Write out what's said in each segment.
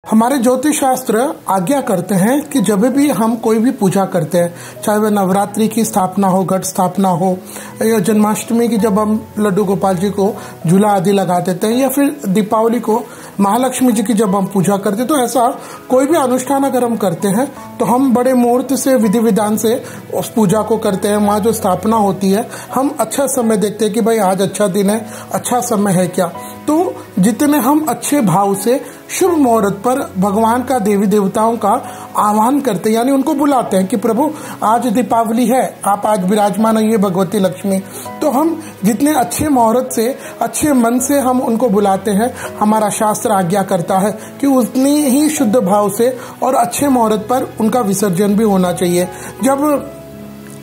हमारे ज्योतिष शास्त्र आज्ञा करते हैं कि जब भी हम कोई भी पूजा करते हैं, चाहे वह नवरात्रि की स्थापना हो, घट स्थापना हो, या जन्माष्टमी की जब हम लड्डू गोपाल जी को झूला आदि लगा देते हैं, या फिर दीपावली को महालक्ष्मी जी की जब हम पूजा करते हैं, तो ऐसा कोई भी अनुष्ठान अगर हम करते हैं तो हम बड़े मुहूर्त से, विधि विधान से उस पूजा को करते हैं। वहाँ जो स्थापना होती है, हम अच्छा समय देखते हैं कि भाई आज अच्छा दिन है, अच्छा समय है क्या। तो जितने हम अच्छे भाव से शुभ मुहूर्त पर भगवान का, देवी देवताओं का आह्वान करते हैं, यानी उनको बुलाते हैं कि प्रभु आज दीपावली है, आप आज विराजमान आइए भगवती लक्ष्मी। तो हम जितने अच्छे मुहूर्त से, अच्छे मन से हम उनको बुलाते हैं, हमारा शास्त्र आज्ञा करता है कि उतनी ही शुद्ध भाव से और अच्छे मुहूर्त पर उनका विसर्जन भी होना चाहिए। जब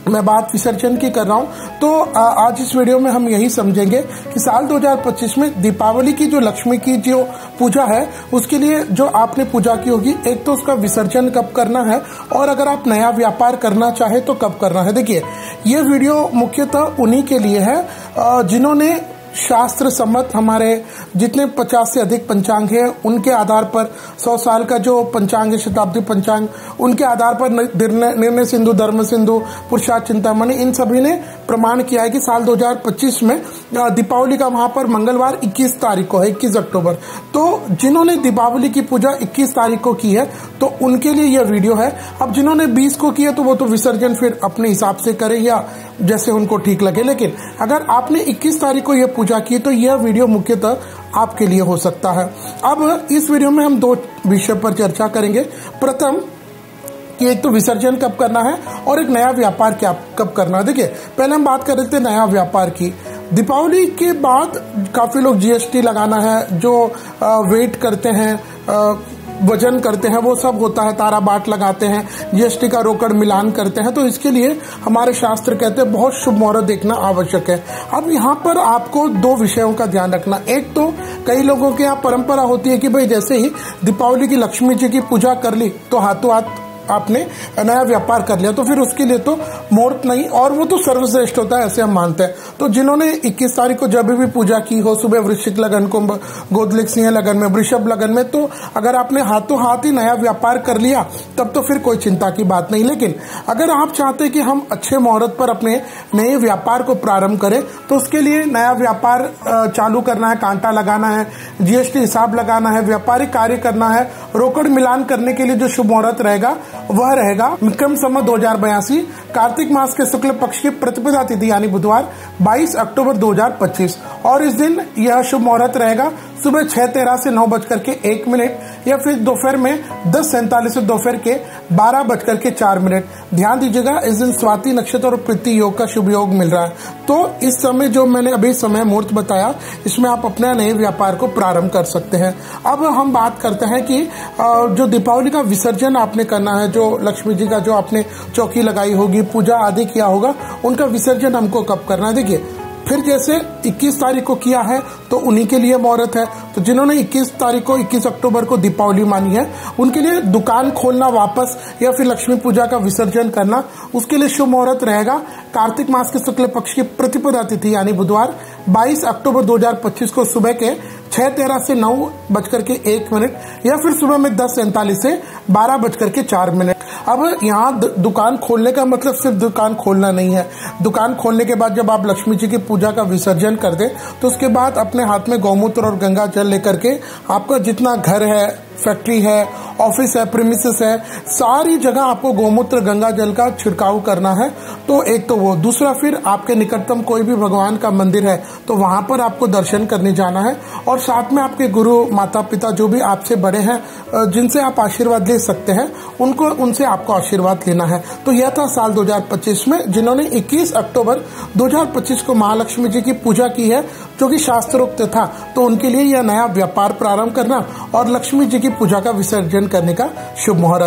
मैं बात विसर्जन की कर रहा हूं तो आज इस वीडियो में हम यही समझेंगे कि साल 2025 में दीपावली की जो लक्ष्मी की जो पूजा है, उसके लिए जो आपने पूजा की होगी, एक तो उसका विसर्जन कब करना है और अगर आप नया व्यापार करना चाहे तो कब करना है। देखिए, ये वीडियो मुख्यतः उन्हीं के लिए है जिन्होंने शास्त्र सम्मत हमारे जितने 50 से अधिक पंचांग है, उनके आधार पर 100 साल का जो पंचांग है, शताब्दी पंचांग, उनके आधार पर निर्णय सिंधु, धर्म सिंधु, पुरुषार्थ चिंतामणि, इन सभी ने प्रमाण किया है कि साल 2025 में दीपावली का वहां पर मंगलवार 21 तारीख को है, 21 अक्टूबर। तो जिन्होंने दीपावली की पूजा 21 तारीख को की है तो उनके लिए यह वीडियो है। अब जिन्होंने 20 को किया तो वो तो विसर्जन फिर अपने हिसाब से करे या जैसे उनको ठीक लगे, लेकिन अगर आपने 21 तारीख को यह पूजा की तो यह वीडियो मुख्यतः आपके लिए हो सकता है। अब इस वीडियो में हम दो विषय पर चर्चा करेंगे। प्रथम कि एक तो विसर्जन कब करना है और एक नया व्यापार क्या कब करना है। देखिए, पहले हम बात कर रहे थे नया व्यापार की। दीपावली के बाद काफी लोग जीएसटी लगाना है, जो वेट करते हैं, वजन करते हैं, वो सब होता है, तारा बाट लगाते हैं, जीएसटी का रोकड़ मिलान करते हैं। तो इसके लिए हमारे शास्त्र कहते हैं बहुत शुभ मुहूर्त देखना आवश्यक है। अब यहाँ पर आपको दो विषयों का ध्यान रखना। एक तो कई लोगों के यहाँ परंपरा होती है कि भाई जैसे ही दीपावली की लक्ष्मी जी की पूजा कर ली तो हाथों हाथ आपने नया व्यापार कर लिया, तो फिर उसके लिए तो मुहूर्त नहीं, और वो तो सर्वश्रेष्ठ होता है, ऐसे हम मानते हैं। तो जिन्होंने 21 तारीख को जब भी पूजा की हो, सुबह वृश्चिक लगन को, गोधलिक सिंह लगन में, वृषभ लगन में, तो अगर आपने हाथों हाथ ही नया व्यापार कर लिया तब तो फिर कोई चिंता की बात नहीं। लेकिन अगर आप चाहते कि हम अच्छे मुहूर्त पर अपने नए व्यापार को प्रारंभ करें तो उसके लिए नया व्यापार चालू करना है, कांटा लगाना है, जीएसटी हिसाब लगाना है, व्यापारिक कार्य करना है, रोकड़ मिलान करने के लिए जो शुभ मुहूर्त रहेगा वह रहेगा विक्रम संवत 2082 कार्तिक मास के शुक्ल पक्ष की प्रतिपदा तिथि यानी बुधवार 22 अक्टूबर 2025। और इस दिन यह शुभ मुहूर्त रहेगा सुबह 6:13 से 9:01 या फिर दोपहर में 10:47 से दोपहर के 12:04। ध्यान दीजिएगा, इस दिन स्वाति नक्षत्र और प्रीति योग का शुभ योग मिल रहा है। तो इस समय जो मैंने अभी समय मुहूर्त बताया, इसमें आप अपने नए व्यापार को प्रारंभ कर सकते हैं। अब हम बात करते हैं कि जो दीपावली का विसर्जन आपने करना है, जो लक्ष्मी जी का जो आपने चौकी लगाई होगी, पूजा आदि किया होगा, उनका विसर्जन हमको कब करना है। देखिए, फिर जैसे 21 तारीख को किया है तो उन्हीं के लिए मुहूर्त है। तो जिन्होंने 21 तारीख को, 21 अक्टूबर को दीपावली मानी है, उनके लिए दुकान खोलना वापस या फिर लक्ष्मी पूजा का विसर्जन करना, उसके लिए शुभ मुहूर्त रहेगा कार्तिक मास के शुक्ल पक्ष की प्रतिपदा तिथि यानी बुधवार 22 अक्टूबर 2025 को सुबह के 6:13 से 9:01 या फिर सुबह में 10:47 से 12:04। अब यहाँ दुकान खोलने का मतलब सिर्फ दुकान खोलना नहीं है। दुकान खोलने के बाद जब आप लक्ष्मी जी की पूजा का विसर्जन कर दें तो उसके बाद अपने हाथ में गौमूत्र और गंगा जल लेकर के आपका जितना घर है, फैक्ट्री है, ऑफिस है, प्रीमिसेस है, सारी जगह आपको गौमूत्र गंगा जल का छिड़काव करना है। तो एक तो वो, दूसरा फिर आपके निकटतम कोई भी भगवान का मंदिर है तो वहां पर आपको दर्शन करने जाना है, और साथ में आपके गुरु, माता पिता जो भी आपसे बड़े हैं, जिनसे आप आशीर्वाद ले सकते हैं, उनसे आपको आशीर्वाद लेना है। तो यह था साल 2025 में जिन्होंने 21 अक्टूबर 2025 को महालक्ष्मी जी की पूजा की है, जो कि शास्त्रोक्त था। तो उनके लिए यह नया व्यापार प्रारंभ करना और लक्ष्मी जी की पूजा का विसर्जन करने का शुभ मुहूर्त।